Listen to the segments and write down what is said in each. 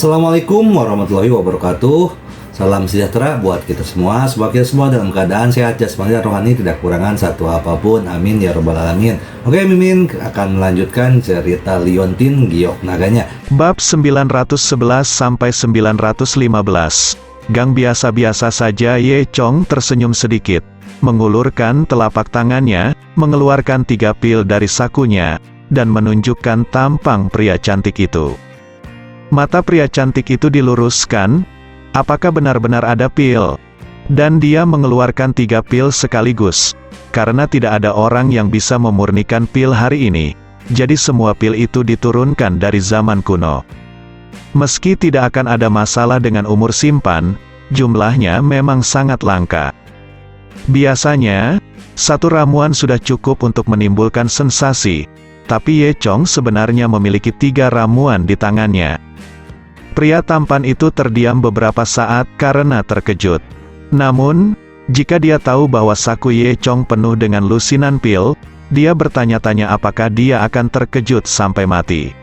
Assalamualaikum warahmatullahi wabarakatuh. Salam sejahtera buat kita semua. Semoga kita semua dalam keadaan sehat jasmani dan rohani, tidak kurangan satu apapun. Amin ya robbal alamin. Oke, Mimin akan melanjutkan cerita Liontin Giok Naganya. Bab 911 sampai 915. Gang biasa-biasa saja. Ye Chong tersenyum sedikit, mengulurkan telapak tangannya, mengeluarkan 3 pil dari sakunya, dan menunjukkan tampang pria cantik itu. Mata pria cantik itu diluruskan. Apakah benar-benar ada pil? Dan dia mengeluarkan 3 pil sekaligus. Karena tidak ada orang yang bisa memurnikan pil hari ini, jadi semua pil itu diturunkan dari zaman kuno. Meski tidak akan ada masalah dengan umur simpan, jumlahnya memang sangat langka. Biasanya, 1 ramuan sudah cukup untuk menimbulkan sensasi, tapi Ye Chong sebenarnya memiliki 3 ramuan di tangannya. Pria tampan itu terdiam beberapa saat karena terkejut. Namun, jika dia tahu bahwa saku Ye Chong penuh dengan lusinan pil, dia bertanya-tanya apakah dia akan terkejut sampai mati.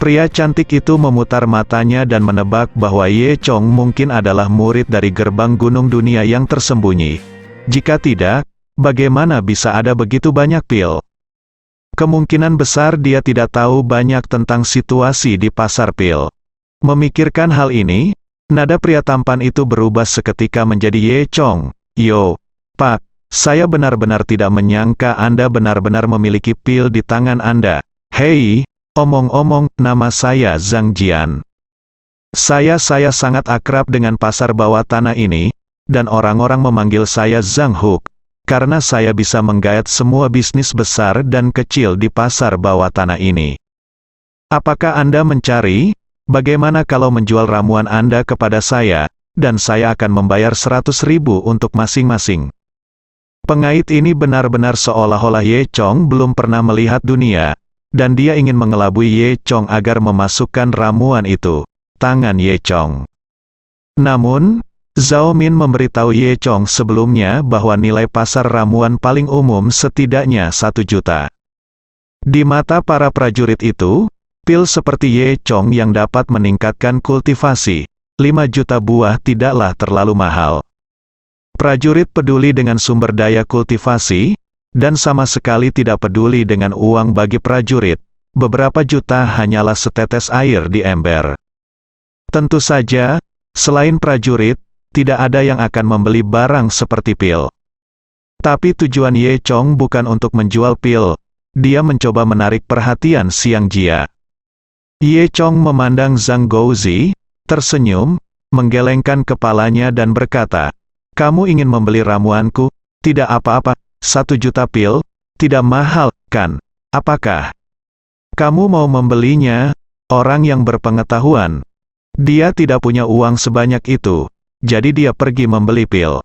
Pria cantik itu memutar matanya dan menebak bahwa Ye Chong mungkin adalah murid dari gerbang gunung dunia yang tersembunyi. Jika tidak, bagaimana bisa ada begitu banyak pil? Kemungkinan besar dia tidak tahu banyak tentang situasi di pasar pil. Memikirkan hal ini, nada pria tampan itu berubah seketika menjadi Ye Chong. Yo, Pak, saya benar-benar tidak menyangka Anda benar-benar memiliki pil di tangan Anda. Hei, omong-omong, nama saya Zhang Jian. Saya sangat akrab dengan pasar bawah tanah ini, dan orang-orang memanggil saya Zhang Hook, karena saya bisa menggayat semua bisnis besar dan kecil di pasar bawah tanah ini. Apakah Anda mencari? Bagaimana kalau menjual ramuan Anda kepada saya, dan saya akan membayar 100.000 untuk masing-masing? Pengait ini benar-benar seolah-olah Ye Chong belum pernah melihat dunia, dan dia ingin mengelabui Ye Chong agar memasukkan ramuan itu tangan Ye Chong. Namun, Zhao Min memberitahu Ye Chong sebelumnya bahwa nilai pasar ramuan paling umum setidaknya 1 juta. Di mata para prajurit itu, pil seperti Ye Chong yang dapat meningkatkan kultivasi 5 juta buah tidaklah terlalu mahal. Prajurit peduli dengan sumber daya kultivasi, dan sama sekali tidak peduli dengan uang bagi prajurit. Beberapa juta hanyalah setetes air di ember. Tentu saja, selain prajurit, tidak ada yang akan membeli barang seperti pil. Tapi tujuan Ye Chong bukan untuk menjual pil. Dia mencoba menarik perhatian Xiang Jia. Ye Chong memandang Zhang Gouzi, tersenyum, menggelengkan kepalanya dan berkata, "Kamu ingin membeli ramuanku? Tidak apa-apa, 1 juta pil, tidak mahal, kan? Apakah kamu mau membelinya?" Orang yang berpengetahuan. Dia tidak punya uang sebanyak itu, jadi dia pergi membeli pil.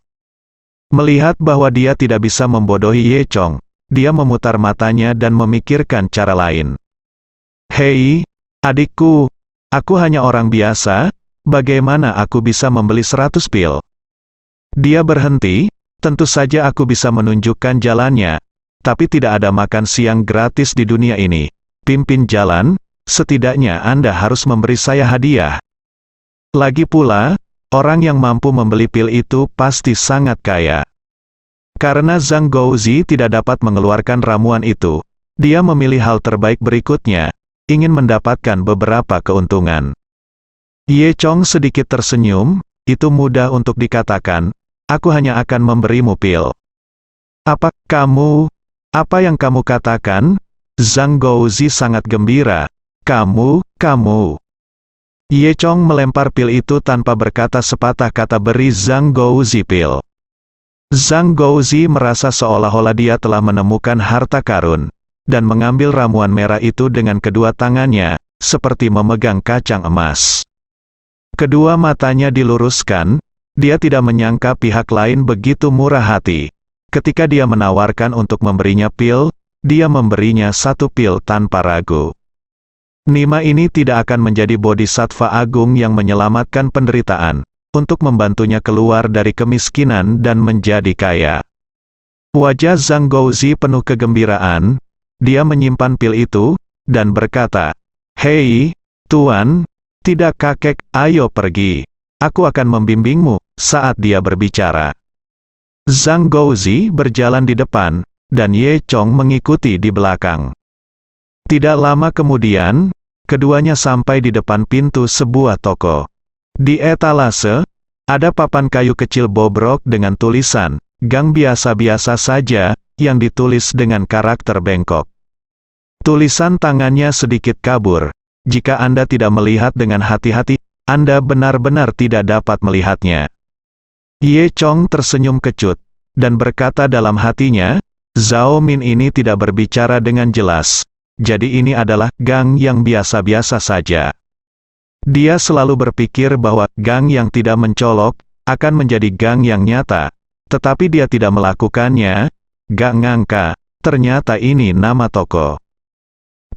Melihat bahwa dia tidak bisa membodohi Ye Chong, dia memutar matanya dan memikirkan cara lain. "Hei, adikku, aku hanya orang biasa, bagaimana aku bisa membeli 100 pil?" Dia berhenti, tentu saja aku bisa menunjukkan jalannya, tapi tidak ada makan siang gratis di dunia ini. Pimpin jalan, setidaknya Anda harus memberi saya hadiah. Lagi pula, orang yang mampu membeli pil itu pasti sangat kaya. Karena Zhang Gouzi tidak dapat mengeluarkan ramuan itu, dia memilih hal terbaik berikutnya, ingin mendapatkan beberapa keuntungan. Ye Chong sedikit tersenyum, itu mudah untuk dikatakan, aku hanya akan memberimu pil. Apa yang kamu katakan? Zhang Gouzi sangat gembira. Kamu. Ye Chong melempar pil itu tanpa berkata sepatah kata beri Zhang Gouzi pil. Zhang Gouzi merasa seolah-olah dia telah menemukan harta karun, dan mengambil ramuan merah itu dengan kedua tangannya, seperti memegang kacang emas. Kedua matanya diluruskan, dia tidak menyangka pihak lain begitu murah hati. Ketika dia menawarkan untuk memberinya pil, dia memberinya 1 pil tanpa ragu. Nima ini tidak akan menjadi bodhisattva agung yang menyelamatkan penderitaan, untuk membantunya keluar dari kemiskinan dan menjadi kaya. Wajah Zhang Gouzi penuh kegembiraan. Dia menyimpan pil itu, dan berkata, "Hei, Tuan, Tidak kakek, ayo pergi. Aku akan membimbingmu saat dia berbicara. Zhang Gouzi berjalan di depan, dan Ye Chong mengikuti di belakang. Tidak lama kemudian, keduanya sampai di depan pintu sebuah toko. Di etalase, ada papan kayu kecil bobrok dengan tulisan, "Gang biasa-biasa saja," yang ditulis dengan karakter bengkok. Tulisan tangannya sedikit kabur. Jika Anda tidak melihat dengan hati-hati, Anda benar-benar tidak dapat melihatnya. Ye Chong tersenyum kecut, dan berkata dalam hatinya, Zhao Min ini tidak berbicara dengan jelas. Jadi ini adalah gang yang biasa-biasa saja. Dia selalu berpikir bahwa gang yang tidak mencolok akan menjadi gang yang nyata, tetapi dia tidak melakukannya. Gak ngangka, ternyata ini nama toko.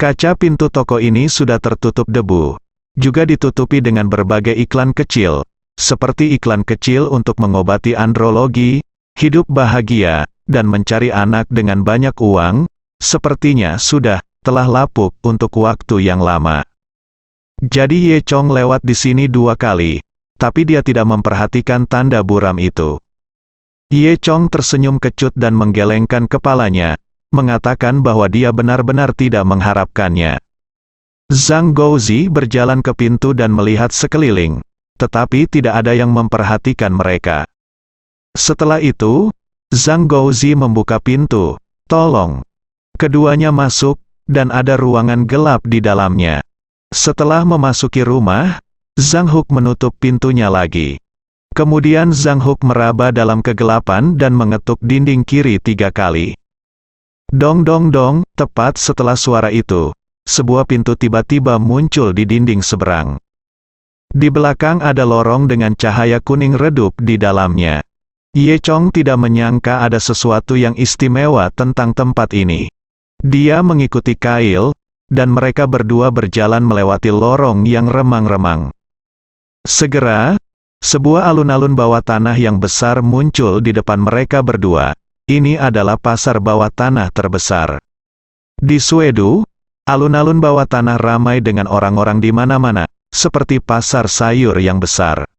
Kaca pintu toko ini sudah tertutup debu, juga ditutupi dengan berbagai iklan kecil, seperti iklan kecil untuk mengobati andrologi, hidup bahagia, dan mencari anak dengan banyak uang, sepertinya telah lapuk untuk waktu yang lama. Jadi Ye Chong lewat di sini 2 kali, tapi dia tidak memperhatikan tanda buram itu. Ye Chong tersenyum kecut dan menggelengkan kepalanya, mengatakan bahwa dia benar-benar tidak mengharapkannya. Zhang Gouzi berjalan ke pintu dan melihat sekeliling, tetapi tidak ada yang memperhatikan mereka. Setelah itu, Zhang Gouzi membuka pintu. Tolong. Keduanya masuk, dan ada ruangan gelap di dalamnya. Setelah memasuki rumah, Zhang Huk menutup pintunya lagi. Kemudian Zhang Huk meraba dalam kegelapan dan mengetuk dinding kiri 3 kali. Dong dong dong, tepat setelah suara itu, sebuah pintu tiba-tiba muncul di dinding seberang. Di belakang ada lorong dengan cahaya kuning redup di dalamnya. Ye Chong tidak menyangka ada sesuatu yang istimewa tentang tempat ini. Dia mengikuti Kyle, dan mereka berdua berjalan melewati lorong yang remang-remang. Segera, sebuah alun-alun bawah tanah yang besar muncul di depan mereka berdua. Ini adalah pasar bawah tanah terbesar di Swedu. Alun-alun bawah tanah ramai dengan orang-orang di mana-mana, seperti pasar sayur yang besar.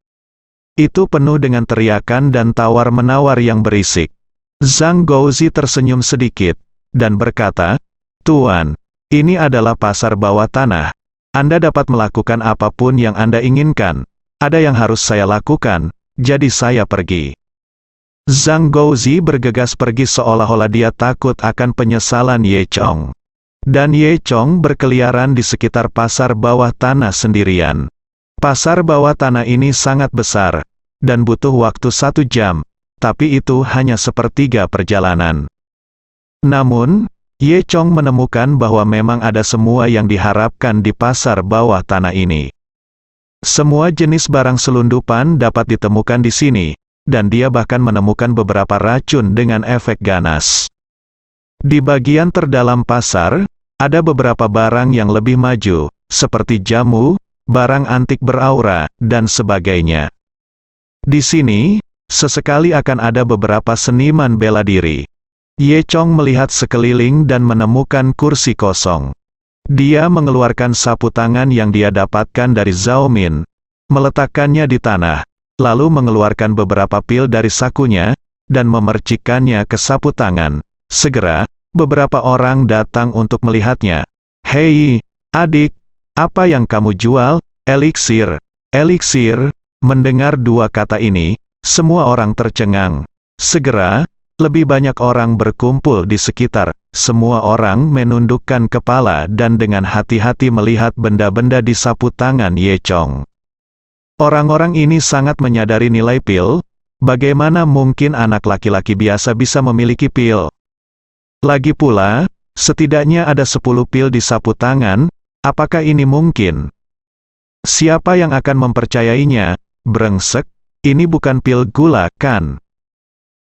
Itu penuh dengan teriakan dan tawar-menawar yang berisik. Zhang Gouzi tersenyum sedikit, dan berkata, "Tuan, ini adalah pasar bawah tanah. Anda dapat melakukan apapun yang Anda inginkan. Ada yang harus saya lakukan, jadi saya pergi." Zhang Gouzi bergegas pergi seolah-olah dia takut akan penyesalan Ye Chong. Dan Ye Chong berkeliaran di sekitar pasar bawah tanah sendirian. Pasar bawah tanah ini sangat besar, dan butuh waktu 1 jam, tapi itu hanya sepertiga perjalanan. Namun, Ye Chong menemukan bahwa memang ada semua yang diharapkan di pasar bawah tanah ini. Semua jenis barang selundupan dapat ditemukan di sini, dan dia bahkan menemukan beberapa racun dengan efek ganas. Di bagian terdalam pasar, ada beberapa barang yang lebih maju, seperti jamu, barang antik beraura, dan sebagainya. Di sini, sesekali akan ada beberapa seniman bela diri. Ye Chong melihat sekeliling dan menemukan kursi kosong. Dia mengeluarkan sapu tangan yang dia dapatkan dari Zhao Min, meletakkannya di tanah, lalu mengeluarkan beberapa pil dari sakunya, dan memercikkannya ke sapu tangan. Segera, beberapa orang datang untuk melihatnya. "Hei, adik, apa yang kamu jual?" "Eliksir." "Eliksir." Mendengar 2 kata ini, semua orang tercengang. Segera, lebih banyak orang berkumpul di sekitar. Semua orang menundukkan kepala dan dengan hati-hati melihat benda-benda di sapu tangan Ye Chong. Orang-orang ini sangat menyadari nilai pil. Bagaimana mungkin anak laki-laki biasa bisa memiliki pil? Lagi pula, setidaknya ada 10 pil di sapu tangan. Apakah ini mungkin? Siapa yang akan mempercayainya? Brengsek, ini bukan pil gula, kan?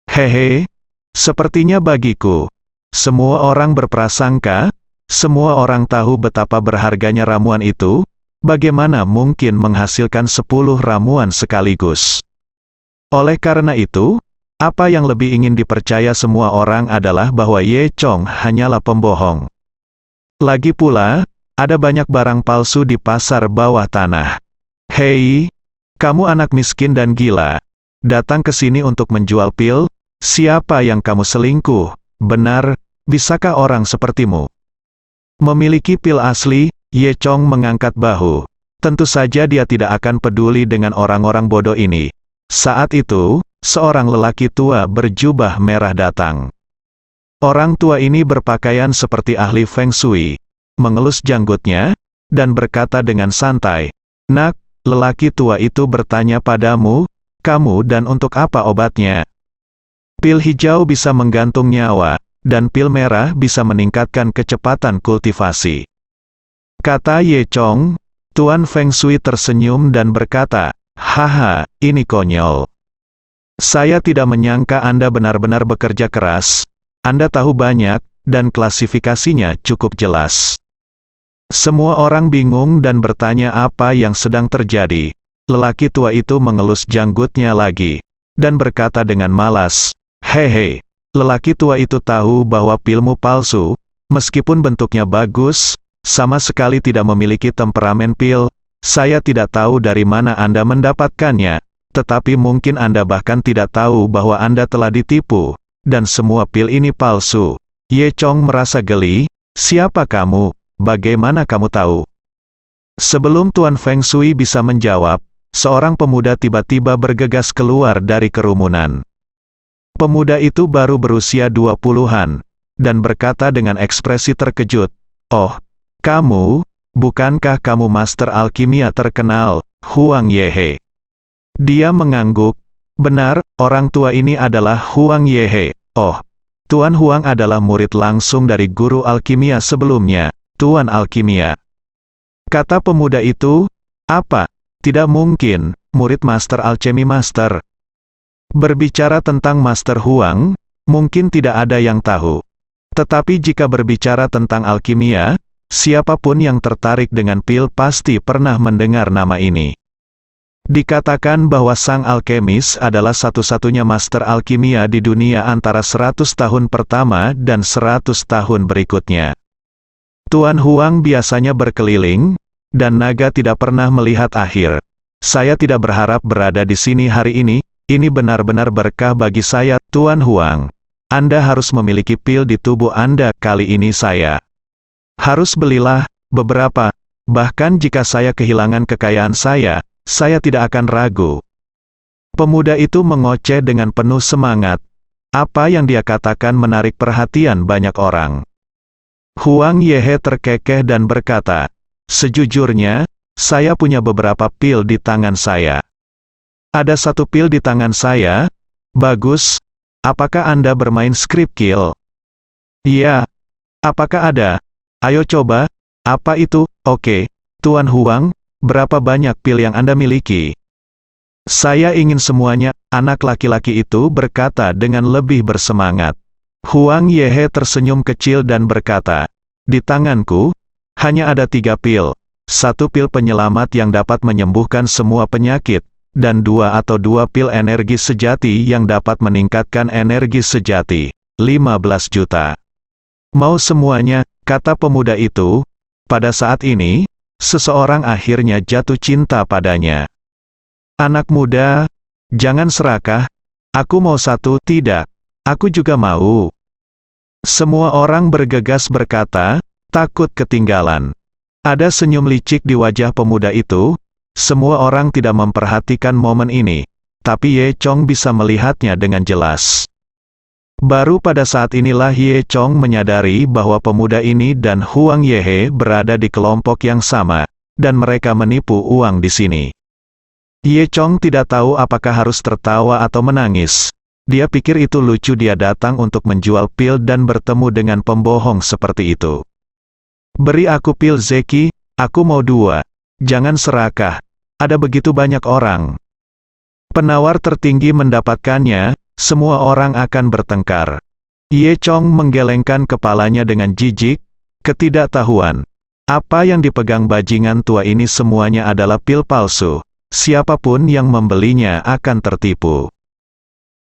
Hehe, sepertinya bagiku. Semua orang berprasangka, semua orang tahu betapa berharganya ramuan itu. Bagaimana mungkin menghasilkan 10 ramuan sekaligus? Oleh karena itu, apa yang lebih ingin dipercaya semua orang adalah bahwa Ye Chong hanyalah pembohong. Lagi pula, ada banyak barang palsu di pasar bawah tanah. Hei, kamu anak miskin dan gila. Datang ke sini untuk menjual pil? Siapa yang kamu selingkuh? Benar, bisakah orang sepertimu memiliki pil asli? Ye Chong mengangkat bahu. Tentu saja dia tidak akan peduli dengan orang-orang bodoh ini. Saat itu, seorang lelaki tua berjubah merah datang. Orang tua ini berpakaian seperti ahli Feng Shui, mengelus janggutnya, dan berkata dengan santai, "Nak, lelaki tua itu bertanya padamu, kamu dan untuk apa obatnya? Pil hijau bisa menggantung nyawa, dan pil merah bisa meningkatkan kecepatan kultivasi," kata Ye Chong. Tuan Feng Shui tersenyum dan berkata, "Haha, ini konyol. Saya tidak menyangka Anda benar-benar bekerja keras. Anda tahu banyak, dan klasifikasinya cukup jelas." Semua orang bingung dan bertanya apa yang sedang terjadi. Lelaki tua itu mengelus janggutnya lagi, dan berkata dengan malas, "Hehe, lelaki tua itu tahu bahwa pilmu palsu, meskipun bentuknya bagus, sama sekali tidak memiliki temperamen pil. Saya tidak tahu dari mana Anda mendapatkannya, tetapi mungkin Anda bahkan tidak tahu bahwa Anda telah ditipu, dan semua pil ini palsu." Ye Chong merasa geli. "Siapa kamu? Bagaimana kamu tahu?" Sebelum Tuan Feng Shui bisa menjawab, seorang pemuda tiba-tiba bergegas keluar dari kerumunan. Pemuda itu baru berusia 20-an, dan berkata dengan ekspresi terkejut, "Oh, kamu, bukankah kamu master alkimia terkenal, Huang Yehe?" Dia mengangguk. Benar, orang tua ini adalah Huang Yehe. "Oh, Tuan Huang adalah murid langsung dari guru alkimia sebelumnya, Tuan Alkimia," kata pemuda itu. "Apa? Tidak mungkin, murid Master Alchemy Master." Berbicara tentang Master Huang, mungkin tidak ada yang tahu. Tetapi jika berbicara tentang alkimia, siapapun yang tertarik dengan pil pasti pernah mendengar nama ini. Dikatakan bahwa sang alkemis adalah satu-satunya master alkimia di dunia antara 100 tahun pertama dan 100 tahun berikutnya. Tuan Huang biasanya berkeliling, dan naga tidak pernah melihat akhir. Saya tidak berharap berada di sini hari ini benar-benar berkah bagi saya, Tuan Huang. Anda harus memiliki pil di tubuh Anda, kali ini saya harus belilah beberapa, bahkan jika saya kehilangan kekayaan saya tidak akan ragu." Pemuda itu mengoceh dengan penuh semangat. Apa yang dia katakan menarik perhatian banyak orang. Huang Yehe terkekeh dan berkata, "Sejujurnya, saya punya beberapa pil di tangan saya. Ada satu pil di tangan saya. Bagus. Apakah Anda bermain script kill?" "Iya." "Apakah ada? Ayo coba." "Apa itu?" "Oke, Tuan Huang, berapa banyak pil yang Anda miliki?" "Saya ingin semuanya," anak laki-laki itu berkata dengan lebih bersemangat. Huang Yehe tersenyum kecil dan berkata, "Di tanganku, hanya ada 3 pil. 1 pil penyelamat yang dapat menyembuhkan semua penyakit, dan 2 pil energi sejati yang dapat meningkatkan energi sejati. 15 juta. Mau semuanya?" kata pemuda itu. Pada saat ini, seseorang akhirnya jatuh cinta padanya. "Anak muda, jangan serakah. Aku mau satu." "Tidak, aku juga mau." Semua orang bergegas berkata, takut ketinggalan. Ada senyum licik di wajah pemuda itu. Semua orang tidak memperhatikan momen ini, tapi Ye Chong bisa melihatnya dengan jelas. Baru pada saat inilah Ye Chong menyadari bahwa pemuda ini dan Huang Yehe berada di kelompok yang sama, dan mereka menipu uang di sini. Ye Chong tidak tahu apakah harus tertawa atau menangis. Dia pikir itu lucu dia datang untuk menjual pil dan bertemu dengan pembohong seperti itu. "Beri aku pil Zeki, aku mau 2. Jangan serakah. Ada begitu banyak orang." Penawar tertinggi mendapatkannya, semua orang akan bertengkar. Ye Chong menggelengkan kepalanya dengan jijik. Ketidaktahuan. Apa yang dipegang bajingan tua ini semuanya adalah pil palsu. Siapapun yang membelinya akan tertipu.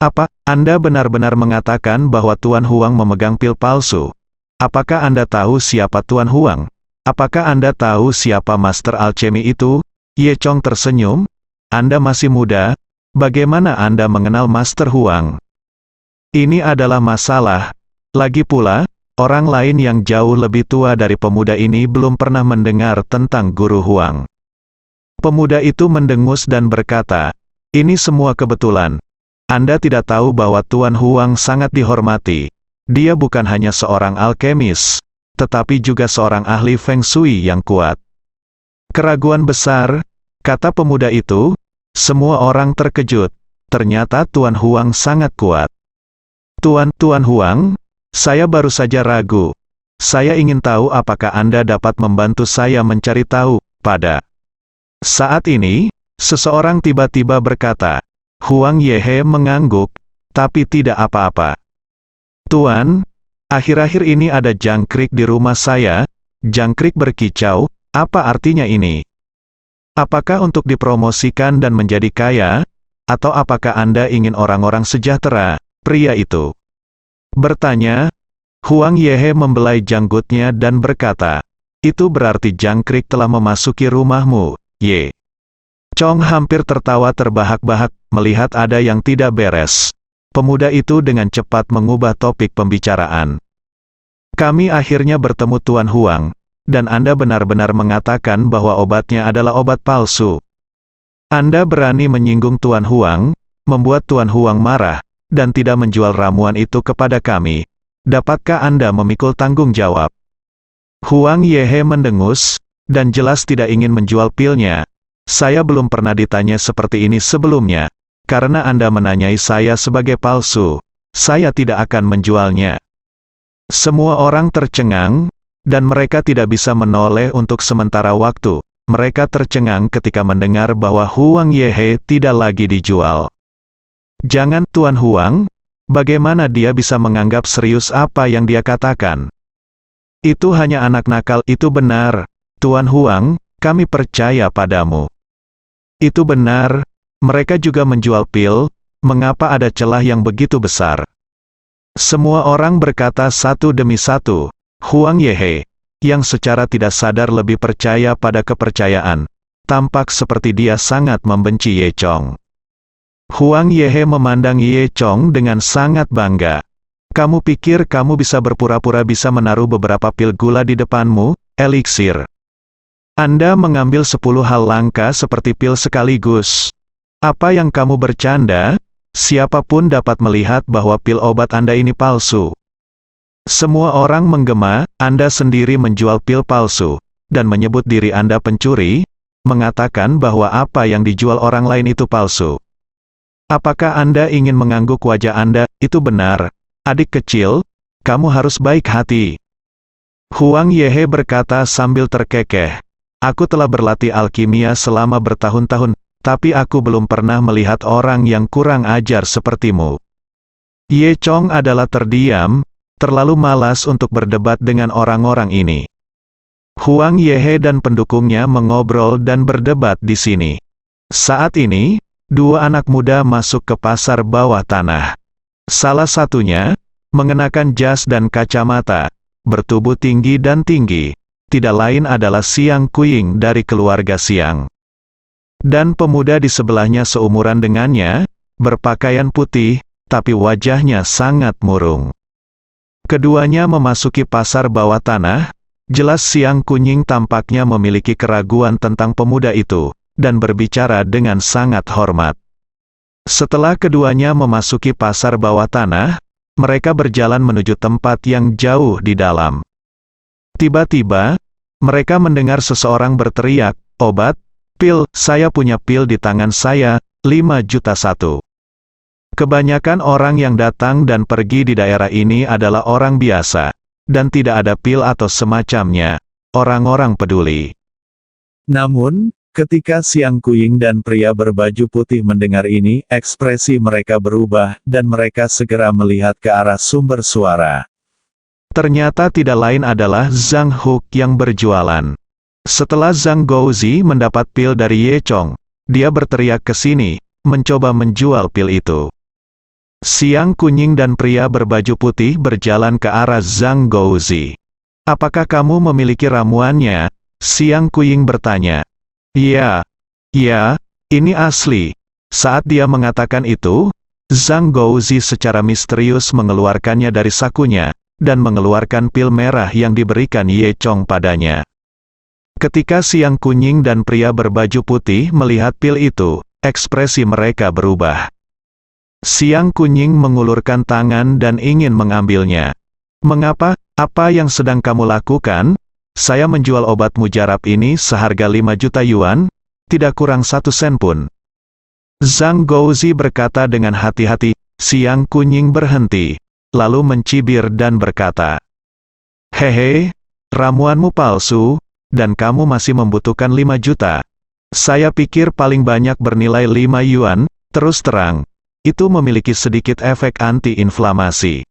"Apa, Anda benar-benar mengatakan bahwa Tuan Huang memegang pil palsu? Apakah Anda tahu siapa Tuan Huang? Apakah Anda tahu siapa Master Alchemy itu?" Ye Chong tersenyum, Anda masih muda, bagaimana Anda mengenal Master Huang? Ini adalah masalah. Lagi pula, orang lain yang jauh lebih tua dari pemuda ini belum pernah mendengar tentang Guru Huang. Pemuda itu mendengus dan berkata, ini semua kebetulan. Anda tidak tahu bahwa Tuan Huang sangat dihormati. Dia bukan hanya seorang alkemis, tetapi juga seorang ahli Feng Shui yang kuat. Keraguan besar, kata pemuda itu, semua orang terkejut. Ternyata Tuan Huang sangat kuat. Tuan Huang, saya baru saja ragu. Saya ingin tahu apakah Anda dapat membantu saya mencari tahu, pada saat ini, seseorang tiba-tiba berkata, Huang Yehe mengangguk, tapi tidak apa-apa. Tuan, akhir-akhir ini ada jangkrik di rumah saya, jangkrik berkicau, apa artinya ini? Apakah untuk dipromosikan dan menjadi kaya? Atau apakah Anda ingin orang-orang sejahtera? Pria itu bertanya. Huang Yehe membelai janggutnya dan berkata, itu berarti jangkrik telah memasuki rumahmu, Ye. Chong hampir tertawa terbahak-bahak, melihat ada yang tidak beres. Pemuda itu dengan cepat mengubah topik pembicaraan. Kami akhirnya bertemu Tuan Huang, dan Anda benar-benar mengatakan bahwa obatnya adalah obat palsu. Anda berani menyinggung Tuan Huang, membuat Tuan Huang marah, dan tidak menjual ramuan itu kepada kami. Dapatkah Anda memikul tanggung jawab? Huang Yehe mendengus, dan jelas tidak ingin menjual pilnya. Saya belum pernah ditanya seperti ini sebelumnya. Karena Anda menanyai saya sebagai palsu, saya tidak akan menjualnya. Semua orang tercengang, dan mereka tidak bisa menoleh untuk sementara waktu. Mereka tercengang ketika mendengar bahwa Huang Yehe tidak lagi dijual. Jangan Tuan Huang, bagaimana dia bisa menganggap serius apa yang dia katakan? Itu hanya anak nakal, itu benar. Tuan Huang, kami percaya padamu. Itu benar. Mereka juga menjual pil, mengapa ada celah yang begitu besar? Semua orang berkata satu demi satu, Huang Yehe, yang secara tidak sadar lebih percaya pada kepercayaan, tampak seperti dia sangat membenci Ye Chong. Huang Yehe memandang Ye Chong dengan sangat bangga. Kamu pikir kamu bisa berpura-pura bisa menaruh beberapa pil gula di depanmu, eliksir? Anda mengambil 10 hal langka seperti pil sekaligus. Apa yang kamu bercanda? Siapapun dapat melihat bahwa pil obat Anda ini palsu. Semua orang menggema, Anda sendiri menjual pil palsu, dan menyebut diri Anda pencuri, mengatakan bahwa apa yang dijual orang lain itu palsu. Apakah Anda ingin mengangguk wajah Anda? Itu benar. Adik kecil, kamu harus baik hati. Huang Yehe berkata sambil terkekeh. Aku telah berlatih alkimia selama bertahun-tahun, tapi aku belum pernah melihat orang yang kurang ajar sepertimu. Ye Chong adalah terdiam, terlalu malas untuk berdebat dengan orang-orang ini. Huang Yehe dan pendukungnya mengobrol dan berdebat di sini. Saat ini, 2 anak muda masuk ke pasar bawah tanah. Salah satunya, mengenakan jas dan kacamata, bertubuh tinggi dan tinggi, tidak lain adalah Siang Kuying dari keluarga Siang. Dan pemuda di sebelahnya seumuran dengannya, berpakaian putih, tapi wajahnya sangat murung. Keduanya memasuki pasar bawah tanah, jelas Siang Kuying tampaknya memiliki keraguan tentang pemuda itu, dan berbicara dengan sangat hormat. Setelah keduanya memasuki pasar bawah tanah, mereka berjalan menuju tempat yang jauh di dalam. Tiba-tiba, mereka mendengar seseorang berteriak, obat, pil, saya punya pil di tangan saya, 5 juta satu. Kebanyakan orang yang datang dan pergi di daerah ini adalah orang biasa, dan tidak ada pil atau semacamnya, orang-orang peduli. Namun, ketika Siang Kuying dan pria berbaju putih mendengar ini, ekspresi mereka berubah, dan mereka segera melihat ke arah sumber suara. Ternyata tidak lain adalah Zhang Huk yang berjualan. Setelah Zhang Gouzi mendapat pil dari Ye Chong, dia berteriak ke sini, mencoba menjual pil itu. Siang Kuying dan pria berbaju putih berjalan ke arah Zhang Gouzi. Apakah kamu memiliki ramuannya? Siang Kuying bertanya. Iya, Ya, ini asli. Saat dia mengatakan itu, Zhang Gouzi secara misterius mengeluarkannya dari sakunya, dan mengeluarkan pil merah yang diberikan Ye Chong padanya. Ketika Siang Kunying dan pria berbaju putih melihat pil itu, ekspresi mereka berubah. Siang Kunying mengulurkan tangan dan ingin mengambilnya. Mengapa? Apa yang sedang kamu lakukan? Saya menjual obat mujarab ini seharga 5 juta yuan, tidak kurang 1 sen pun. Zhang Gouzi berkata dengan hati-hati. Siang Kunying berhenti, lalu mencibir dan berkata, "Hehe, ramuanmu palsu, dan kamu masih membutuhkan 5 juta. Saya pikir paling banyak bernilai 5 yuan, terus terang. Itu memiliki sedikit efek anti-inflamasi.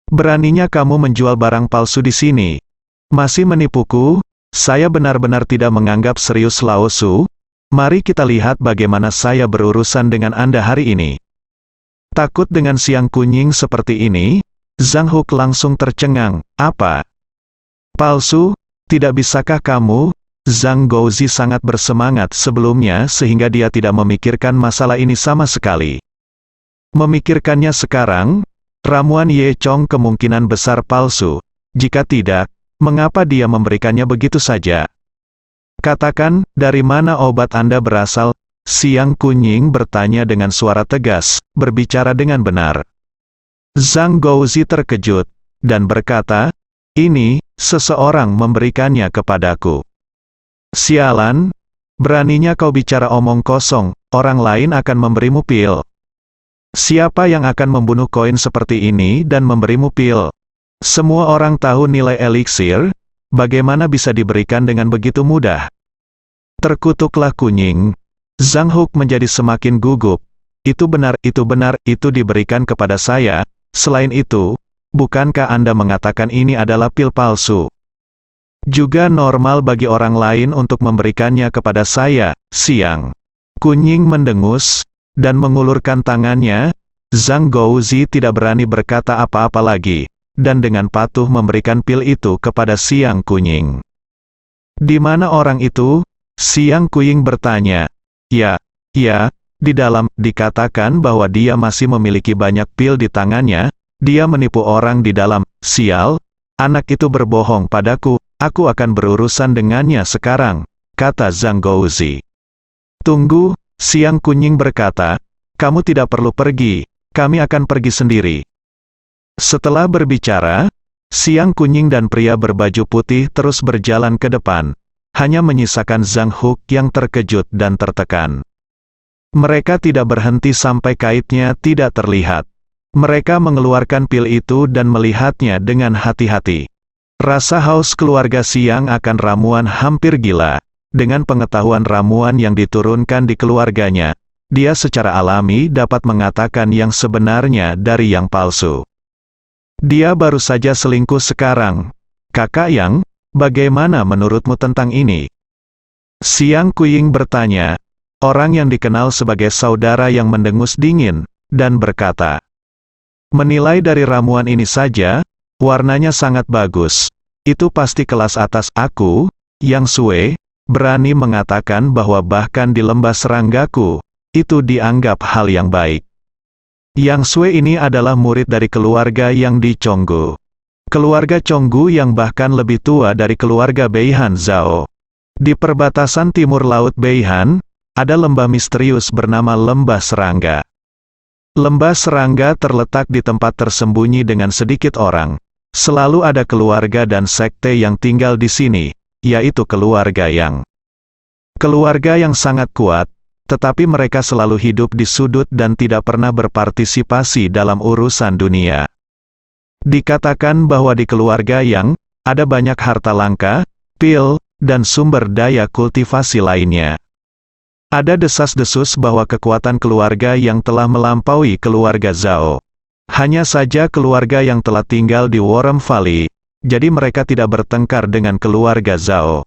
Beraninya kamu menjual barang palsu di sini. Masih menipuku? Saya benar-benar tidak menganggap serius Lao Su. Mari kita lihat bagaimana saya berurusan dengan Anda hari ini." Takut dengan Siang Kunying seperti ini, Zhang Huk langsung tercengang. "Apa? Palsu? Tidak bisakah kamu?" Zhang Gouzi sangat bersemangat sebelumnya sehingga dia tidak memikirkan masalah ini sama sekali. Memikirkannya sekarang, ramuan Ye Chong kemungkinan besar palsu. Jika tidak, mengapa dia memberikannya begitu saja? "Katakan, dari mana obat Anda berasal?" Siang Kunying bertanya dengan suara tegas, berbicara dengan benar. Zhang Gouzi terkejut, dan berkata, "Ini, seseorang memberikannya kepadaku." "Sialan, beraninya kau bicara omong kosong, orang lain akan memberimu pil. Siapa yang akan membunuh koin seperti ini dan memberimu pil? Semua orang tahu nilai eliksir, bagaimana bisa diberikan dengan begitu mudah?" Terkutuklah Kunying. Zhang Huk menjadi semakin gugup. Itu benar, itu diberikan kepada saya. Selain itu, bukankah Anda mengatakan ini adalah pil palsu? Juga normal bagi orang lain untuk memberikannya kepada saya, Siang. Kunying mendengus, dan mengulurkan tangannya. Zhang Gouzi tidak berani berkata apa-apa lagi, dan dengan patuh memberikan pil itu kepada Siang Kunying. "Di mana orang itu?" Siang Kunying bertanya. Ya, di dalam, dikatakan bahwa dia masih memiliki banyak pil di tangannya, dia menipu orang di dalam. Sial, anak itu berbohong padaku, aku akan berurusan dengannya sekarang, kata Zhang Gouzi. "Tunggu," Siang Kunying berkata, "kamu tidak perlu pergi, kami akan pergi sendiri." Setelah berbicara, Siang Kunying dan pria berbaju putih terus berjalan ke depan. Hanya menyisakan Zhang Huk yang terkejut dan tertekan. Mereka tidak berhenti sampai kaitnya tidak terlihat. Mereka mengeluarkan pil itu dan melihatnya dengan hati-hati. Rasa haus keluarga Siang akan ramuan hampir gila. Dengan pengetahuan ramuan yang diturunkan di keluarganya, dia secara alami dapat mengatakan yang sebenarnya dari yang palsu. Dia baru saja selingkuh sekarang. "Kakak Yang, bagaimana menurutmu tentang ini?" Siang Kunying bertanya. Orang yang dikenal sebagai saudara yang mendengus dingin, dan berkata, "Menilai dari ramuan ini saja, warnanya sangat bagus. Itu pasti kelas atas." Aku, Yang Sue, berani mengatakan bahwa bahkan di lembah seranggaku, itu dianggap hal yang baik. Yang Sue ini adalah murid dari keluarga yang di Chonggu. Keluarga Chonggu yang bahkan lebih tua dari keluarga Beihan Zhao. Di perbatasan timur laut Beihan, ada lembah misterius bernama Lembah Serangga. Lembah Serangga terletak di tempat tersembunyi dengan sedikit orang. Selalu ada keluarga dan sekte yang tinggal di sini, yaitu keluarga Yang. Keluarga yang sangat kuat, tetapi mereka selalu hidup di sudut dan tidak pernah berpartisipasi dalam urusan dunia. Dikatakan bahwa di keluarga Yang, ada banyak harta langka, pil, dan sumber daya kultivasi lainnya. Ada desas-desus bahwa kekuatan keluarga yang telah melampaui keluarga Zhao. Hanya saja keluarga yang telah tinggal di Worm Valley, jadi mereka tidak bertengkar dengan keluarga Zhao.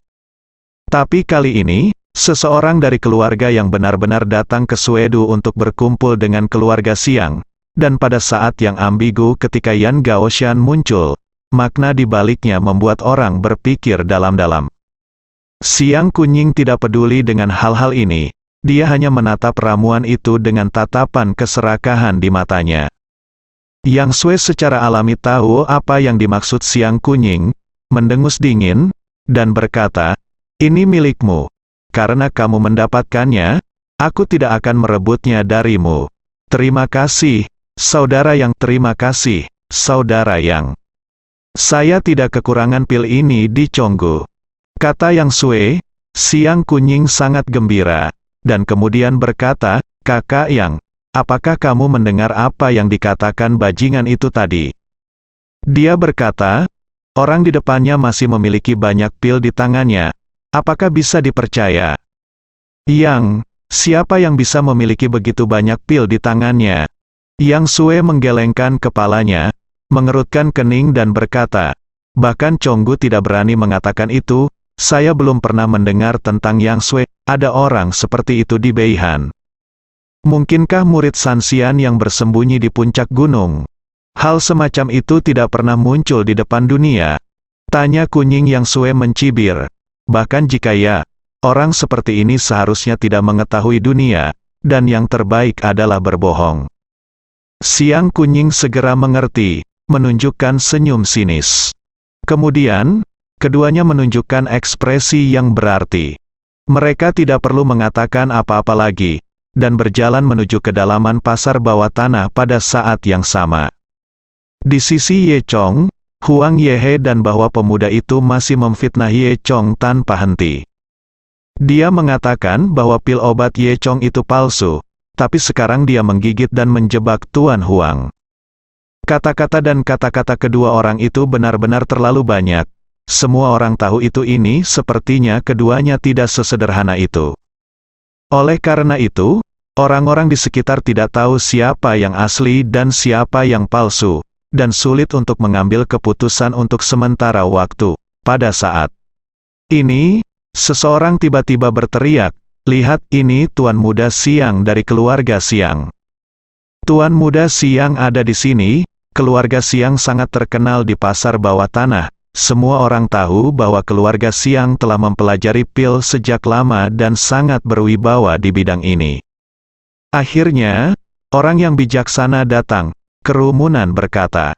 Tapi kali ini, seseorang dari keluarga yang benar-benar datang ke Suedu untuk berkumpul dengan keluarga Siang, dan pada saat yang ambigu ketika Yan Gaoshan muncul, makna di baliknya membuat orang berpikir dalam-dalam. Siang Kunying tidak peduli dengan hal-hal ini. Dia hanya menatap ramuan itu dengan tatapan keserakahan di matanya. Yang Sue secara alami tahu apa yang dimaksud Siang Kunying, mendengus dingin, dan berkata, "Ini milikmu. Karena kamu mendapatkannya, aku tidak akan merebutnya darimu. Terima kasih, saudara yang terima kasih, saudara yang. Saya tidak kekurangan pil ini di Chonggu," kata Yang Sue. Siang Kunying sangat gembira, dan kemudian berkata, "Kakak Yang, apakah kamu mendengar apa yang dikatakan bajingan itu tadi?" Dia berkata, "Orang di depannya masih memiliki banyak pil di tangannya. Apakah bisa dipercaya?" "Yang, siapa yang bisa memiliki begitu banyak pil di tangannya?" Yang Sue menggelengkan kepalanya, mengerutkan kening dan berkata, "Bahkan Chonggu tidak berani mengatakan itu. Saya belum pernah mendengar tentang Yang Sue. Ada orang seperti itu di Beihan. Mungkinkah murid Sanxian yang bersembunyi di puncak gunung? Hal semacam itu tidak pernah muncul di depan dunia?" Tanya Kunying. Yang Sue mencibir. "Bahkan jika ya, orang seperti ini seharusnya tidak mengetahui dunia, dan yang terbaik adalah berbohong." Siang Kunying segera mengerti, menunjukkan senyum sinis. Kemudian, keduanya menunjukkan ekspresi yang berarti. Mereka tidak perlu mengatakan apa-apa lagi, dan berjalan menuju kedalaman pasar bawah tanah pada saat yang sama. Di sisi Ye Chong, Huang Yehe dan bahwa pemuda itu masih memfitnah Ye Chong tanpa henti. Dia mengatakan bahwa pil obat Ye Chong itu palsu, tapi sekarang dia menggigit dan menjebak Tuan Huang. Kata-kata dan kata-kata kedua orang itu benar-benar terlalu banyak. Semua orang tahu itu. Ini sepertinya keduanya tidak sesederhana itu. Oleh karena itu, orang-orang di sekitar tidak tahu siapa yang asli dan siapa yang palsu, dan sulit untuk mengambil keputusan untuk sementara waktu. Pada saat ini, seseorang tiba-tiba berteriak, "Lihat ini Tuan Muda Siang dari keluarga Siang." Tuan Muda Siang ada di sini. Keluarga Siang sangat terkenal di pasar bawah tanah. Semua orang tahu bahwa keluarga Siang telah mempelajari pil sejak lama dan sangat berwibawa di bidang ini. Akhirnya, orang yang bijaksana datang. Kerumunan berkata.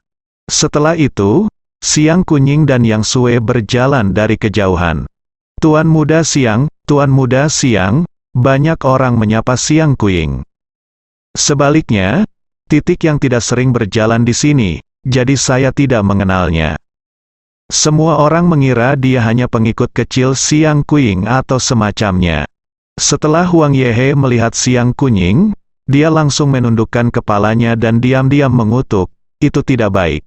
Setelah itu, Siang Kunying dan Yang Sue berjalan dari kejauhan. "Tuan Muda Siang, Tuan Muda Siang," banyak orang menyapa Siang Kunying. Sebaliknya, Titik yang tidak sering berjalan di sini, jadi saya tidak mengenalnya. Semua orang mengira dia hanya pengikut kecil Siang Kunying atau semacamnya. Setelah Huang Yehe melihat Siang Kunying, dia langsung menundukkan kepalanya dan diam-diam mengutuk, "Itu tidak baik."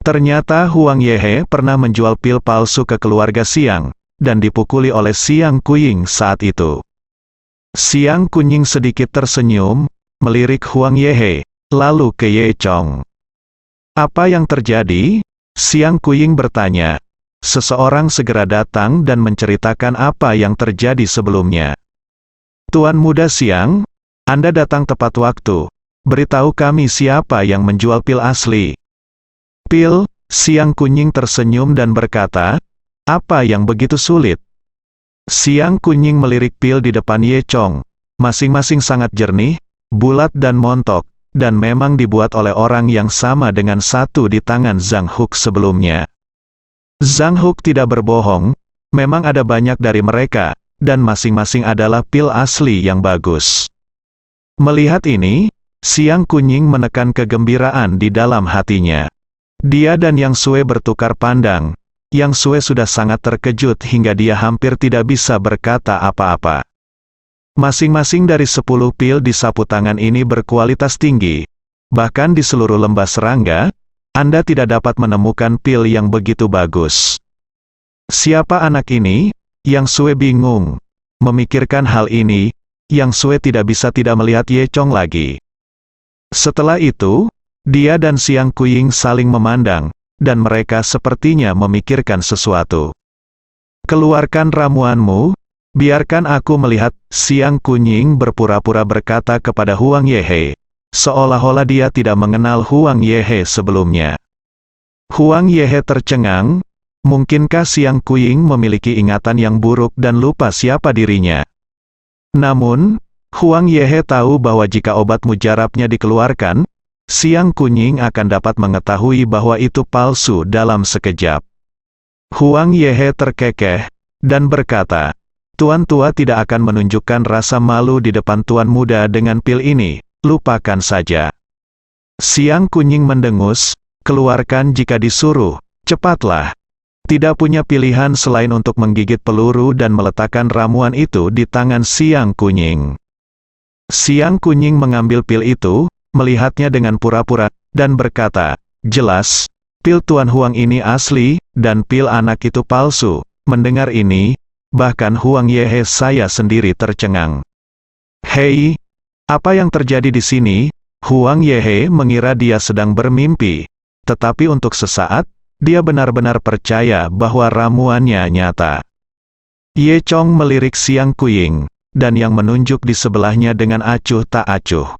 Ternyata Huang Yehe pernah menjual pil palsu ke keluarga Siang, dan dipukuli oleh Siang Kunying saat itu. Siang Kunying sedikit tersenyum, melirik Huang Yehe, lalu ke Ye Chong. "Apa yang terjadi?" Siang Kunying bertanya. Seseorang segera datang dan menceritakan apa yang terjadi sebelumnya. "Tuan Muda Siang, Anda datang tepat waktu. Beritahu kami siapa yang menjual pil asli." "Pil?" Siang Kunying tersenyum dan berkata, "Apa yang begitu sulit?" Siang Kunying melirik pil di depan Ye Chong. Masing-masing sangat jernih, bulat dan montok, dan memang dibuat oleh orang yang sama dengan satu di tangan Zhang Huk sebelumnya. Zhang Huk tidak berbohong, memang ada banyak dari mereka, dan masing-masing adalah pil asli yang bagus. Melihat ini, Siang Kunying menekan kegembiraan di dalam hatinya. Dia dan Yang Sue bertukar pandang. Yang Sue sudah sangat terkejut hingga dia hampir tidak bisa berkata apa-apa. Masing-masing dari 10 pil di sapu tangan ini berkualitas tinggi. Bahkan di seluruh lembah serangga, Anda tidak dapat menemukan pil yang begitu bagus. Siapa anak ini? Yang Sue bingung. Memikirkan hal ini, Yang Sue tidak bisa tidak melihat Ye Chong lagi. Setelah itu, dia dan Siang Kunying saling memandang, dan mereka sepertinya memikirkan sesuatu. "Keluarkan ramuanmu. Biarkan aku melihat," Siang Kunying berpura-pura berkata kepada Huang Yehe, seolah-olah dia tidak mengenal Huang Yehe sebelumnya. Huang Yehe tercengang, Mungkinkah Siang Kuying memiliki ingatan yang buruk dan lupa siapa dirinya? Namun, Huang Yehe tahu bahwa jika obat mujarabnya dikeluarkan, Siang Kunying akan dapat mengetahui bahwa itu palsu dalam sekejap. Huang Yehe terkekeh, dan berkata, Tuan tua tidak akan menunjukkan rasa malu di depan tuan muda dengan pil ini, lupakan saja. Siang Kunying mendengus, keluarkan jika disuruh, cepatlah. Tidak punya pilihan selain untuk menggigit peluru dan meletakkan ramuan itu di tangan Siang Kunying. Siang Kunying mengambil pil itu, melihatnya dengan pura-pura, dan berkata, jelas, pil Tuan Huang ini asli, dan pil anak itu palsu. Mendengar ini, bahkan Huang Yehe saya sendiri tercengang. Hei, apa yang terjadi di sini? Huang Yehe mengira dia sedang bermimpi, tetapi untuk sesaat, dia benar-benar percaya bahwa ramuannya nyata. Ye Chong melirik Siang Kuying, dan yang menunjuk di sebelahnya dengan acuh tak acuh.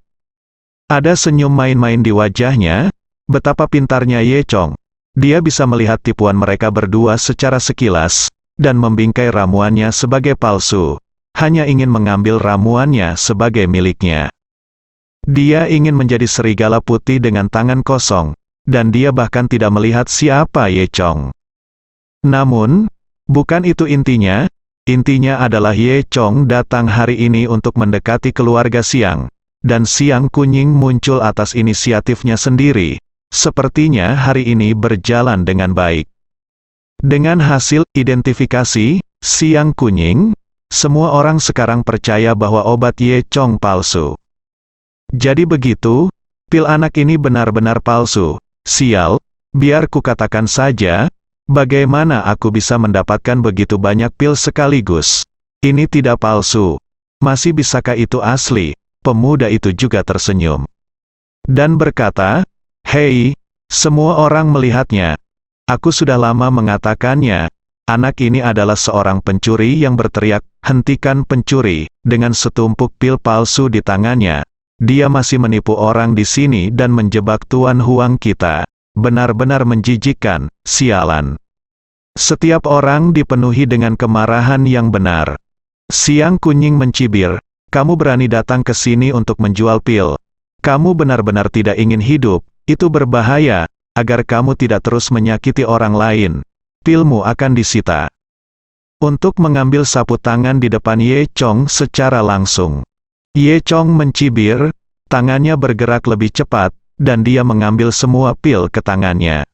Ada senyum main-main di wajahnya, betapa pintarnya Ye Chong. Dia bisa melihat tipuan mereka berdua secara sekilas, dan membingkai ramuannya sebagai palsu, hanya ingin mengambil ramuannya sebagai miliknya. Dia ingin menjadi serigala putih dengan tangan kosong, dan dia bahkan tidak melihat siapa Ye Chong. Namun, bukan itu intinya adalah Ye Chong datang hari ini untuk mendekati keluarga Siang. Dan Siang Kunying muncul atas inisiatifnya sendiri. Sepertinya hari ini berjalan dengan baik. Dengan hasil identifikasi Siang Kunying, semua orang sekarang percaya bahwa obat Ye Chong palsu. Jadi begitu, pil anak ini benar-benar palsu. Sial, biar kukatakan saja, bagaimana aku bisa mendapatkan begitu banyak pil sekaligus? Ini tidak palsu. Masih bisakah itu asli? Pemuda itu juga tersenyum. Dan berkata, hei, semua orang melihatnya. Aku sudah lama mengatakannya, anak ini adalah seorang pencuri yang berteriak, hentikan pencuri, dengan setumpuk pil palsu di tangannya. Dia masih menipu orang di sini dan menjebak Tuan Huang kita. Benar-benar menjijikkan, sialan. Setiap orang dipenuhi dengan kemarahan yang benar. Siang Kunying mencibir, kamu berani datang ke sini untuk menjual pil. Kamu benar-benar tidak ingin hidup, itu berbahaya, agar kamu tidak terus menyakiti orang lain. Pilmu akan disita. Untuk mengambil sapu tangan di depan Ye Chong secara langsung. Ye Chong mencibir, tangannya bergerak lebih cepat, dan dia mengambil semua pil ke tangannya.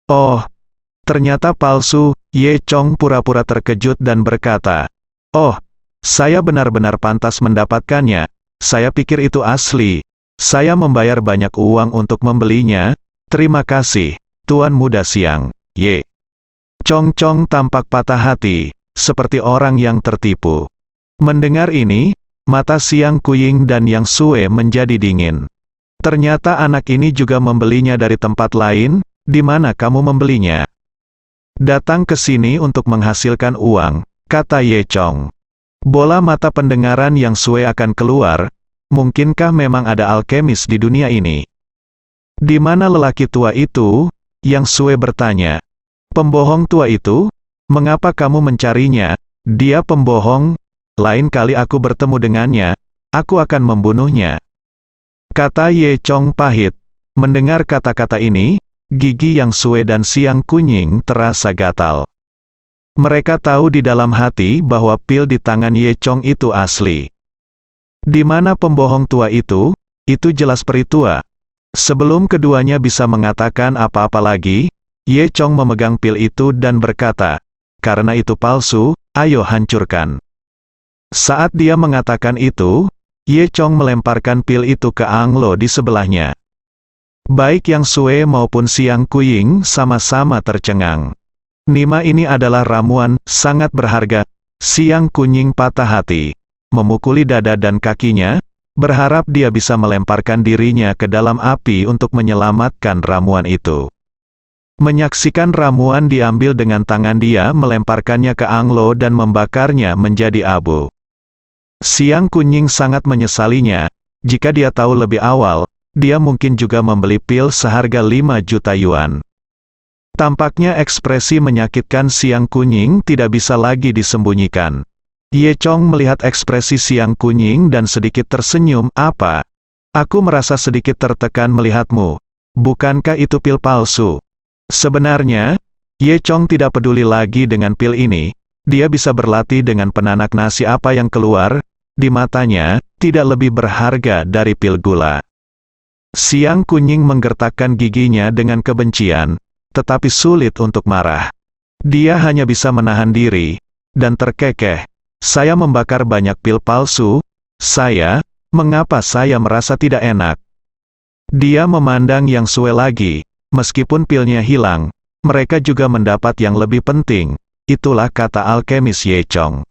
Oh, ternyata palsu. Ye Chong pura-pura terkejut dan berkata, oh, saya benar-benar pantas mendapatkannya. Saya pikir itu asli. Saya membayar banyak uang untuk membelinya. Terima kasih, Tuan Muda Siang. Ye Chong tampak patah hati, seperti orang yang tertipu. Mendengar ini, mata Siang Kuying dan Yang Sue menjadi dingin. Ternyata anak ini juga membelinya dari tempat lain. Di mana kamu membelinya? Datang ke sini untuk menghasilkan uang, kata Ye Chong. Bola mata pendengaran Yang Sue akan keluar. Mungkinkah memang ada alkemis di dunia ini? Di mana lelaki tua itu? Yang Sue bertanya. Pembohong tua itu? Mengapa kamu mencarinya? Dia pembohong. Lain kali aku bertemu dengannya, aku akan membunuhnya. Kata Ye Chong pahit. Mendengar kata-kata ini, gigi Yang Sue dan Siang Kunying terasa gatal. Mereka tahu di dalam hati bahwa pil di tangan Ye Chong itu asli. Di mana pembohong tua itu? Itu jelas peri tua. Sebelum keduanya bisa mengatakan apa-apa lagi, Ye Chong memegang pil itu dan berkata, karena itu palsu, ayo hancurkan. Saat dia mengatakan itu, Ye Chong melemparkan pil itu ke Anglo di sebelahnya. Baik Yang Sue maupun Siang Kuying sama-sama tercengang. Nima ini adalah ramuan, sangat berharga. Siang Kunying patah hati, memukuli dada dan kakinya, berharap dia bisa melemparkan dirinya ke dalam api untuk menyelamatkan ramuan itu. Menyaksikan ramuan diambil dengan tangan dia melemparkannya ke Anglo dan membakarnya menjadi abu. Siang Kunying sangat menyesalinya, jika dia tahu lebih awal, dia mungkin juga membeli pil seharga 5 juta yuan. Tampaknya ekspresi menyakitkan Siang Kunying tidak bisa lagi disembunyikan. Ye Chong melihat ekspresi Siang Kunying dan sedikit tersenyum. Apa? Aku merasa sedikit tertekan melihatmu. Bukankah itu pil palsu? Sebenarnya, Ye Chong tidak peduli lagi dengan pil ini. Dia bisa berlatih dengan penanak nasi apa yang keluar, di matanya, tidak lebih berharga dari pil gula. Siang Kunying menggertakkan giginya dengan kebencian, tetapi sulit untuk marah. Dia hanya bisa menahan diri, dan terkekeh. Saya membakar banyak pil palsu, mengapa saya merasa tidak enak? Dia memandang Yang Sue lagi, meskipun pilnya hilang, mereka juga mendapat yang lebih penting, itulah kata alkemis Ye Chong.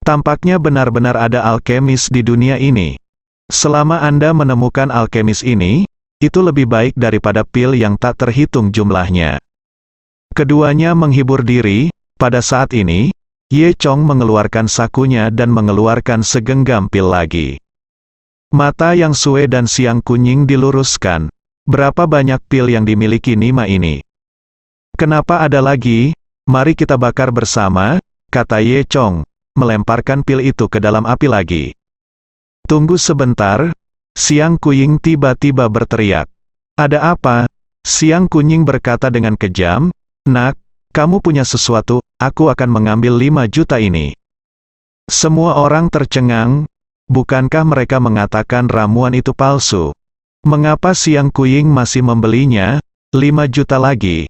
Tampaknya benar-benar ada alkemis di dunia ini. Selama Anda menemukan alkemis ini, itu lebih baik daripada pil yang tak terhitung jumlahnya. Keduanya menghibur diri. Pada saat ini, Ye Chong mengeluarkan sakunya dan mengeluarkan segenggam pil lagi. Mata Yang Sue dan Siang Kunying diluruskan. Berapa banyak pil yang dimiliki Nima ini? Kenapa ada lagi? Mari kita bakar bersama, kata Ye Chong, melemparkan pil itu ke dalam api lagi. Tunggu sebentar. Siang Kunying tiba-tiba berteriak. Ada apa? Siang Kunying berkata dengan kejam. Nak, kamu punya sesuatu, aku akan mengambil 5 juta ini. Semua orang tercengang. Bukankah mereka mengatakan ramuan itu palsu? Mengapa Siang Kunying masih membelinya? 5 juta lagi.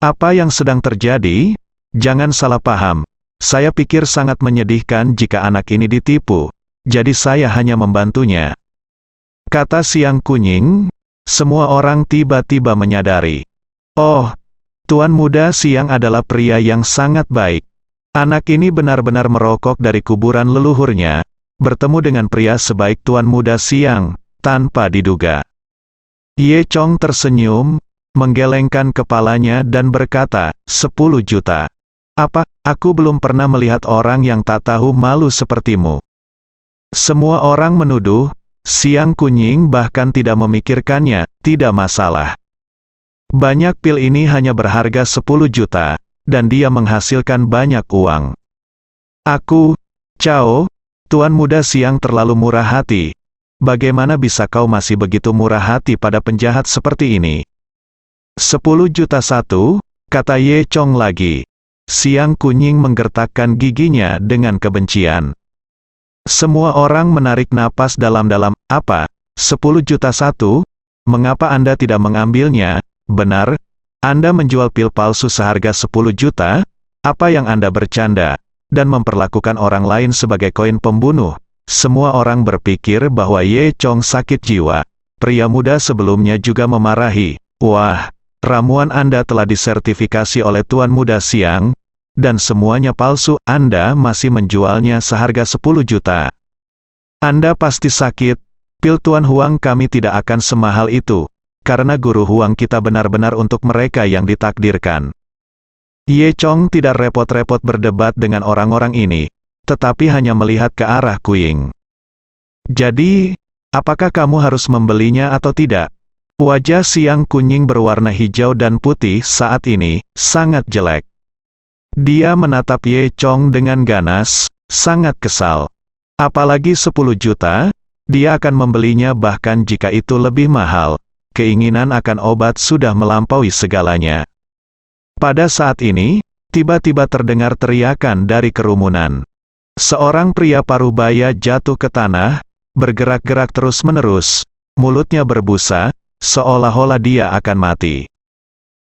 Apa yang sedang terjadi? Jangan salah paham. Saya pikir sangat menyedihkan jika anak ini ditipu. Jadi saya hanya membantunya. Kata Siang Kunying. Semua orang tiba-tiba menyadari. Oh, Tuan Muda Siang adalah pria yang sangat baik. Anak ini benar-benar merokok dari kuburan leluhurnya, bertemu dengan pria sebaik Tuan Muda Siang, tanpa diduga. Ye Chong tersenyum, menggelengkan kepalanya dan berkata, 10 juta. Apa, aku belum pernah melihat orang yang tak tahu malu sepertimu. Semua orang menuduh. Siang Kunying bahkan tidak memikirkannya, tidak masalah. Banyak pil ini hanya berharga 10 juta, dan dia menghasilkan banyak uang. Aku, Cao, Tuan Muda Siang terlalu murah hati. Bagaimana bisa kau masih begitu murah hati pada penjahat seperti ini? 10 juta satu, kata Ye Chong lagi. Siang Kunying menggertakkan giginya dengan kebencian. Semua orang menarik napas dalam-dalam. Apa? 10 juta satu? Mengapa Anda tidak mengambilnya? Benar? Anda menjual pil palsu seharga 10 juta? Apa yang Anda bercanda? Dan memperlakukan orang lain sebagai koin pembunuh? Semua orang berpikir bahwa Ye Chong sakit jiwa. Pria muda sebelumnya juga memarahi. Wah, ramuan Anda telah disertifikasi oleh Tuan Muda Siang, dan semuanya palsu. Anda masih menjualnya seharga 10 juta. Anda pasti sakit. Pil Tuan Huang kami tidak akan semahal itu, karena guru Huang kita benar-benar untuk mereka yang ditakdirkan. Ye Chong tidak repot-repot berdebat dengan orang-orang ini, tetapi hanya melihat ke arah Kunying. Jadi, apakah kamu harus membelinya atau tidak? Wajah Siang Kunying berwarna hijau dan putih saat ini, sangat jelek. Dia menatap Ye Chong dengan ganas, sangat kesal. Apalagi 10 juta, dia akan membelinya bahkan jika itu lebih mahal. Keinginan akan obat sudah melampaui segalanya. Pada saat ini, tiba-tiba terdengar teriakan dari kerumunan. Seorang pria parubaya jatuh ke tanah, bergerak-gerak terus-menerus, mulutnya berbusa, seolah-olah dia akan mati.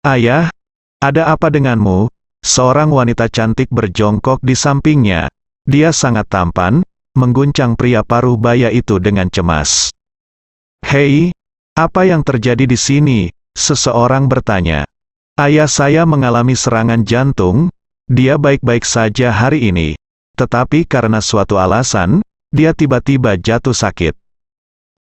Ayah, ada apa denganmu? Seorang wanita cantik berjongkok di sampingnya. Dia sangat tampan, mengguncang pria parubaya itu dengan cemas. Hei, apa yang terjadi di sini? Seseorang bertanya. Ayah saya mengalami serangan jantung. Dia baik-baik saja hari ini. Tetapi karena suatu alasan, dia tiba-tiba jatuh sakit.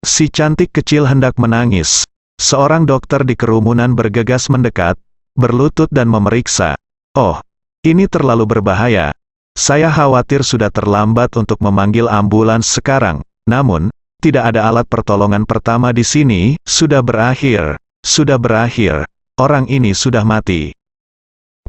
Si cantik kecil hendak menangis. Seorang dokter di kerumunan bergegas mendekat, berlutut dan memeriksa. Oh, ini terlalu berbahaya. Saya khawatir sudah terlambat untuk memanggil ambulans sekarang. Namun, tidak ada alat pertolongan pertama di sini. Sudah berakhir. Orang ini sudah mati.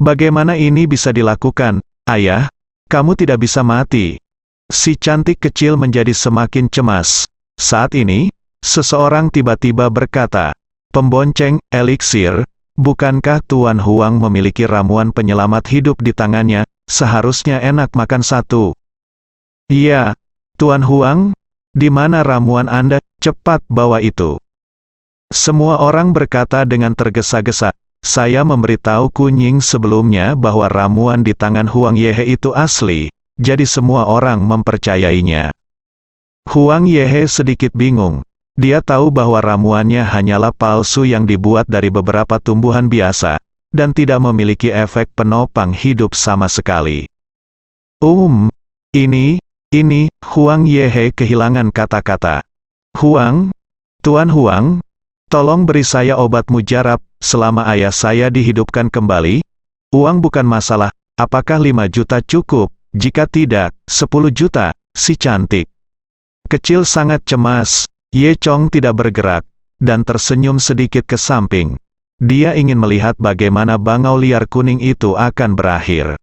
Bagaimana ini bisa dilakukan, Ayah? Kamu tidak bisa mati. Si cantik kecil menjadi semakin cemas. Saat ini, seseorang tiba-tiba berkata, "Pembonceng, eliksir, bukankah Tuan Huang memiliki ramuan penyelamat hidup di tangannya? Seharusnya enak makan satu." "Iya, Tuan Huang, di mana ramuan Anda? Cepat bawa itu." Semua orang berkata dengan tergesa-gesa, "Saya memberitahu Kunying sebelumnya bahwa ramuan di tangan Huang Yehe itu asli, jadi semua orang mempercayainya." Huang Yehe sedikit bingung. Dia tahu bahwa ramuannya hanyalah palsu yang dibuat dari beberapa tumbuhan biasa, dan tidak memiliki efek penopang hidup sama sekali. Ini, Huang Yehe kehilangan kata-kata. Tuan Huang, tolong beri saya obat mujarab, selama ayah saya dihidupkan kembali. Uang bukan masalah, apakah 5 juta cukup? Jika tidak, 10 juta, si cantik kecil sangat cemas. Ye Chong tidak bergerak, dan tersenyum sedikit ke samping. Dia ingin melihat bagaimana bangau liar kuning itu akan berakhir.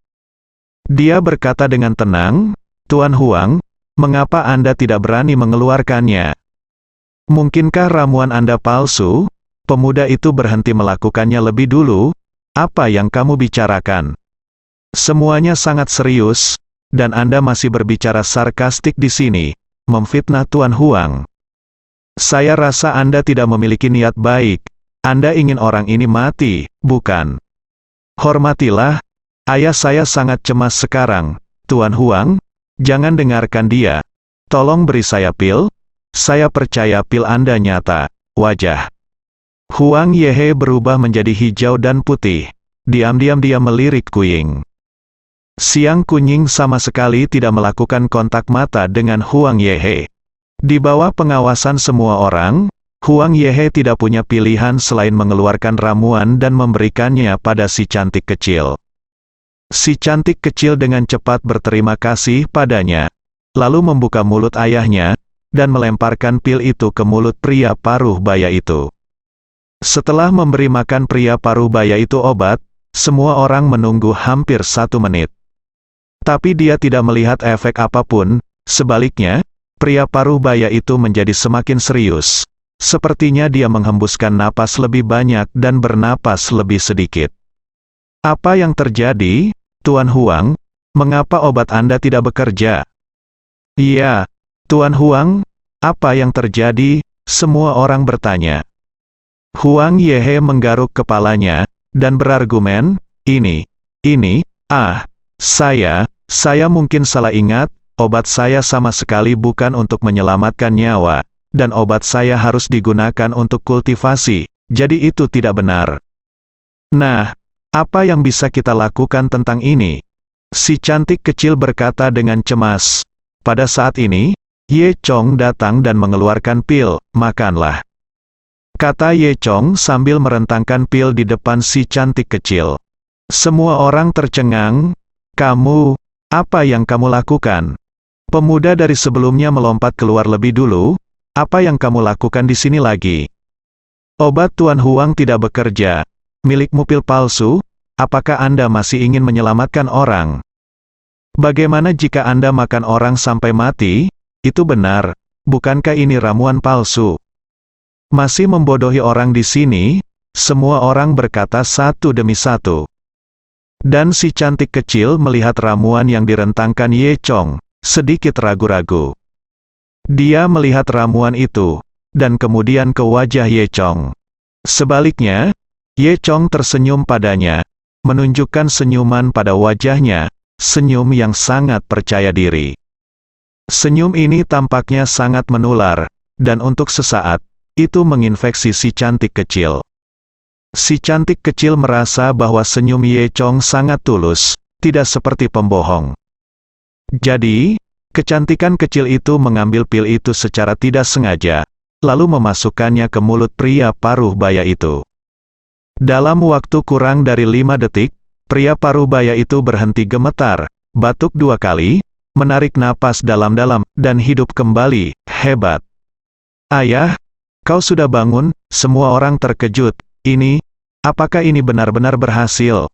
Dia berkata dengan tenang, "Tuan Huang, mengapa Anda tidak berani mengeluarkannya? Mungkinkah ramuan Anda palsu?" Pemuda itu berhenti melakukannya lebih dulu. "Apa yang kamu bicarakan? Semuanya sangat serius, dan Anda masih berbicara sarkastik di sini, memfitnah Tuan Huang. Saya rasa Anda tidak memiliki niat baik. Anda ingin orang ini mati, bukan? Hormatilah, ayah saya sangat cemas sekarang. Tuan Huang, jangan dengarkan dia. Tolong beri saya pil. Saya percaya pil Anda nyata." Wajah Huang Yehe berubah menjadi hijau dan putih. Diam-diam dia melirik Kunying. Siang Kunying sama sekali tidak melakukan kontak mata dengan Huang Yehe. Di bawah pengawasan semua orang, Huang Yehe tidak punya pilihan selain mengeluarkan ramuan dan memberikannya pada si cantik kecil. Si cantik kecil dengan cepat berterima kasih padanya, lalu membuka mulut ayahnya, dan melemparkan pil itu ke mulut pria paruh baya itu. Setelah memberi makan pria paruh baya itu obat, semua orang menunggu hampir 1 menit. Tapi dia tidak melihat efek apapun. Sebaliknya, pria paruh baya itu menjadi semakin serius. Sepertinya dia menghembuskan napas lebih banyak dan bernapas lebih sedikit. "Apa yang terjadi, Tuan Huang? Mengapa obat Anda tidak bekerja?" "Iya, Tuan Huang, apa yang terjadi?" semua orang bertanya. Huang Yehe menggaruk kepalanya, dan berargumen, Ini, saya mungkin salah ingat, obat saya sama sekali bukan untuk menyelamatkan nyawa, dan obat saya harus digunakan untuk kultivasi, jadi itu tidak benar." "Nah, apa yang bisa kita lakukan tentang ini?" si cantik kecil berkata dengan cemas. Pada saat ini, Ye Chong datang dan mengeluarkan pil. "Makanlah," kata Ye Chong sambil merentangkan pil di depan si cantik kecil. Semua orang tercengang. Apa yang kamu lakukan?" Pemuda dari sebelumnya melompat keluar lebih dulu. "Apa yang kamu lakukan di sini lagi? Obat Tuan Huang tidak bekerja. Milikmu pil palsu. Apakah Anda masih ingin menyelamatkan orang? Bagaimana jika Anda makan orang sampai mati? Itu benar. Bukankah ini ramuan palsu?" Masih membodohi orang di sini? Semua orang berkata satu demi satu. Dan si cantik kecil melihat ramuan yang direntangkan Ye Chong, sedikit ragu-ragu. Dia melihat ramuan itu, dan kemudian ke wajah Ye Chong. Sebaliknya, Ye Chong tersenyum padanya, menunjukkan senyuman pada wajahnya, senyum yang sangat percaya diri. Senyum ini tampaknya sangat menular, dan untuk sesaat, itu menginfeksi si cantik kecil. Si cantik kecil merasa bahwa senyum Ye Chong sangat tulus, tidak seperti pembohong. Jadi, kecantikan kecil itu mengambil pil itu secara tidak sengaja, lalu memasukkannya ke mulut pria paruh baya itu. Dalam waktu kurang dari 5 detik, pria paruh baya itu berhenti gemetar, batuk 2 kali, menarik napas dalam-dalam, dan hidup kembali. "Hebat. Ayah, kau sudah bangun." Semua orang terkejut. Apakah ini benar-benar berhasil?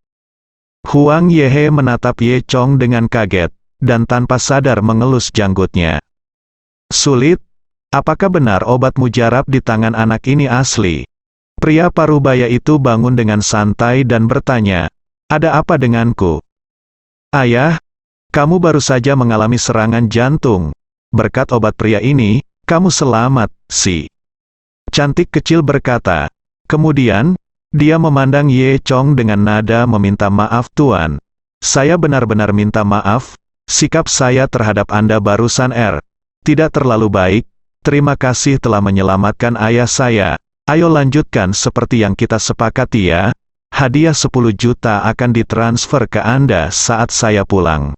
Huang Yehe menatap Ye Chong dengan kaget, dan tanpa sadar mengelus janggutnya. Sulit? Apakah benar obat mujarab di tangan anak ini asli? Pria parubaya itu bangun dengan santai dan bertanya, "Ada apa denganku?" "Ayah, kamu baru saja mengalami serangan jantung. Berkat obat pria ini, kamu selamat." Si cantik kecil berkata. Kemudian, dia memandang Ye Chong dengan nada meminta maaf, "Tuan. Saya benar-benar minta maaf, sikap saya terhadap Anda barusan tidak terlalu baik. Terima kasih telah menyelamatkan ayah saya. Ayo lanjutkan seperti yang kita sepakati ya. Hadiah 10 juta akan ditransfer ke Anda saat saya pulang."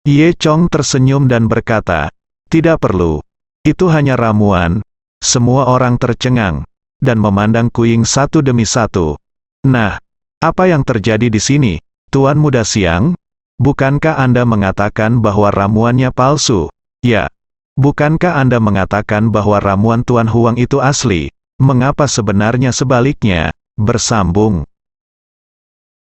Ye Chong tersenyum dan berkata, "Tidak perlu. Itu hanya ramuan." Semua orang tercengang, dan memandang Kuing satu demi satu. "Nah, apa yang terjadi di sini, Tuan Muda Siang? Bukankah Anda mengatakan bahwa ramuannya palsu?" "Ya. Bukankah Anda mengatakan bahwa ramuan Tuan Huang itu asli? Mengapa sebenarnya sebaliknya?" bersambung